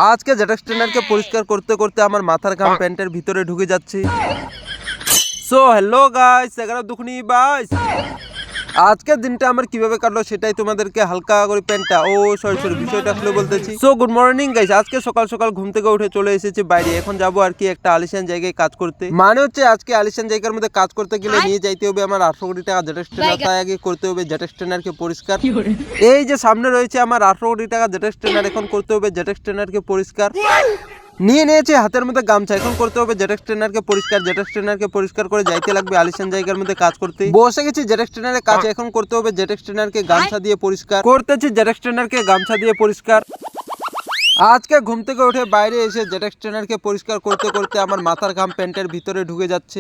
আজকে জেটেক্স ট্রেনারকে পরিষ্কার করতে করতে আমার মাথার ঘাম প্যান্টের ভিতরে ঢুকে যাচ্ছে। So hello guys, 11 দুখনি বাইস। আজকের দিনটা আমার কিভাবে কাটলো সেটাই তোমাদেরকে হালকা করে সরি বিষয়টা আসলে বলতেছি। সো গুড মর্নিং গাইস, আজকে সকাল সকাল ঘুম থেকে উঠে চলে এসেছি বাইরে। এখন যাব আর কি একটা আলিশান জায়গায় কাজ করতে। মানে হচ্ছে আজকে আলিশান জায়গার মধ্যে কাজ করতে গেলে নিয়ে যাইতে হবে আমার 800 কোটি টাকা জেটেক্স ট্রেনার। তাই আগে করতে হবে জেটেক্স ট্রেনারকে পরিষ্কার। এই যে সামনে রয়েছে আমার 800 কোটি টাকা জেটেক্স ট্রেনার, এখন করতে হবে জেটেক্স ট্রেনারকে পরিষ্কার। নিয়ে নিয়েছে হাতের মধ্যে গামছা, এখন করতে হবে জেটেক্স ট্রেনারকে পরিষ্কার। জেটেক্স ট্রেনারকে পরিষ্কার করে যাইতে লাগবে আলিশান জায়গার মধ্যে কাজ করতে। বসে গেছি জেটেক্স ট্রেনারের কাছে, এখন করতে হবে জেটেক্স ট্রেনারকে গামছা দিয়ে পরিষ্কার করতেছি। জেটেক্স ট্রেনারকে গামছা দিয়ে পরিষ্কার। আজকে ঘুম থেকে উঠে বাইরে এসে জেটেক্স ট্রেনারকে পরিষ্কার করতে করতে আমার মাথার ঘাম প্যান্টের ভিতরে ঢুকে যাচ্ছে।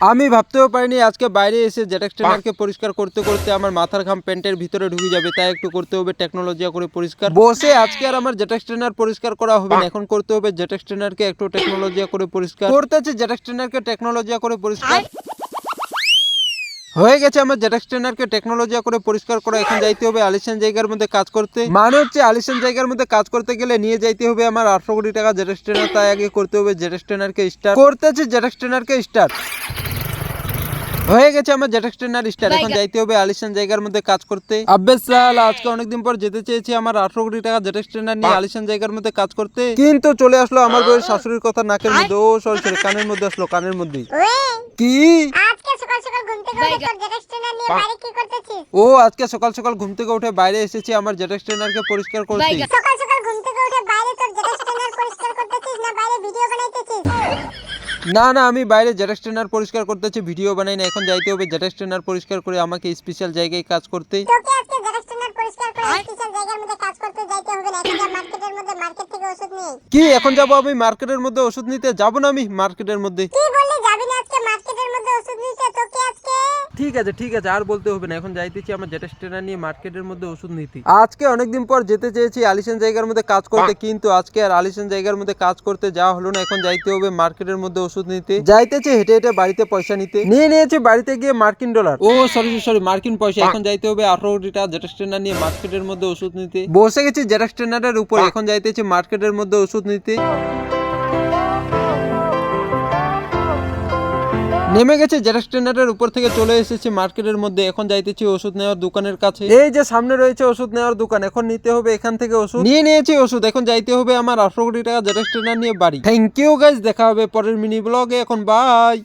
আমি ভাবতেও পারিনি আজকে বাইরে এসে জেটেক্স ট্রেনারকে পরিষ্কার করতে করতে আমার মাথার ঘাম প্যান্টের ভিতরে ঢুকে যাবে। তাই একটু করতে হবে টেকনোলজিয়া করে পরিষ্কার। বসে আজকে আর আমার জেটেক্স ট্রেনার পরিষ্কার করা হবে না, এখন করতে হবে জেটেক্স ট্রেনারকে একটু টেকনোলজিয়া করে পরিষ্কার করতেছি। জেটেক্স ট্রেনারকে টেকনোলজিয়া করে পরিষ্কার হয়ে গেছে। আমার জেটেক্স ট্রেনারকে টেকনোলজিয়া করে পরিষ্কার করা, এখন যাইতে হবে আলিশান জায়গার মধ্যে কাজ করতে। মানে হচ্ছে আলিশান জায়গার মধ্যে কাজ করতে গেলে নিয়ে যাইতে হবে আমার 800 কোটি টাকা জেটেক্স ট্রেনার। তাই আগে করতে হবে জেটেক্স ট্রেনারকে স্টার্ট করতেছি। জেটেক্স ট্রেনারকে স্টার্ট হয়ে গেছে আমার জেটেক্স ট্রেনার স্টার। এখন যাইতে হবে আলিশান জায়গার মধ্যে কাজ করতে। আব্বে সালা, আজকে অনেকদিন পর যেতে চেয়েছি আমার 800 কোটি টাকা জেটেক্স ট্রেনার নিয়ে আলিশান জায়গার মধ্যে কাজ করতে, কিন্তু চলে আসলো আমার বউয়ের শাশুড়ির কথা নাকের মধ্যে। সরি কানের মধ্যে আসলো, কানের মধ্যে। কি আজকে সকাল সকাল ঘুম থেকে উঠে তোর জেটেক্স ট্রেনার নিয়ে বাইরে কি করতেছিস? আজকে সকাল সকাল ঘুম থেকে উঠে বাইরে এসেছি আমার জেটেক্স ট্রেনারকে পরিষ্কার করতে। সকাল সকাল ঘুম থেকে উঠে বাইরে তোর জেটেক্স ট্রেনার পরিষ্কার করতেছিস না বাইরে ভিডিও বানাইতেছিস? না, আমি বাইরে জেটেক্স ট্রেনার পরিষ্কার করতেছি, ভিডিও বানাই না। এখন যাইতে হবে জেটেক্স ট্রেনার পরিষ্কার করে আমাকে স্পেশাল জায়গায় কাজ করতে। তোকে আজকে জেটেক্স ট্রেনার পরিষ্কার করে স্পেশাল জায়গার মধ্যে কাজ করতে যাইতে হবে না। এখন যা মার্কেটের মধ্যে, মার্কেট থেকে ওষুধ নিয়ে। কি এখন যাব আমি মার্কেটের মধ্যে ওষুধ নিতে? যাব না আমি মার্কেটের মধ্যে। কি বললি যাবি না আজকে মার্কেটের মধ্যে ওষুধ নিতে? তোকে আজকে ঠিক আছে আর বলতে হবে না। এখন যাইতেছি আমার জেটেক্স ট্রেনার নিয়ে মার্কেটের মধ্যে ওষুধ নিতে। আজকে অনেকদিন পর যেতে চেয়েছি আলিশান জায়গার মধ্যে কাজ করতে, কিন্তু আজকে আর আলিশান জায়গার মধ্যে কাজ করতে যাওয়া হলো না। এখন যাইতে হবে মার্কেটের মধ্যে ওষুধ নিতে। যাইতেছি হেঁটে হেঁটে বাড়িতে পয়সা নিতে। নিয়ে নিয়েছি বাড়িতে গিয়ে মার্কিন ডলার, সরি মার্কিন পয়সা। এখন যাইতে হবে 800 কোটি টাকা জেটেক্স ট্রেনার নিয়ে মার্কেটের মধ্যে ওষুধ নিতে। বসে গেছি জেটেক্স ট্রেনারের উপরে, এখন যাইতেছি মার্কেটের মধ্যে ওষুধ নিতে। নেমে গেছে জেটেক্স ট্রেনারের উপর থেকে চলে এসেছি মার্কেটের মধ্যে। এখন যাইতেছি ওষুধ নেওয়ার দোকানের কাছে। এই যে সামনে রয়েছে ওষুধ নেওয়ার দোকান, এখন নিতে হবে এখান থেকে ওষুধ। নিয়ে নিয়েছি ওষুধ, এখন যাইতে হবে আমার 800 কোটি টাকা জেটেক্স ট্রেনার নিয়ে বাড়ি। থ্যাংক ইউ গাইস, দেখা হবে পরের মিনি ব্লগে। এখন বাই।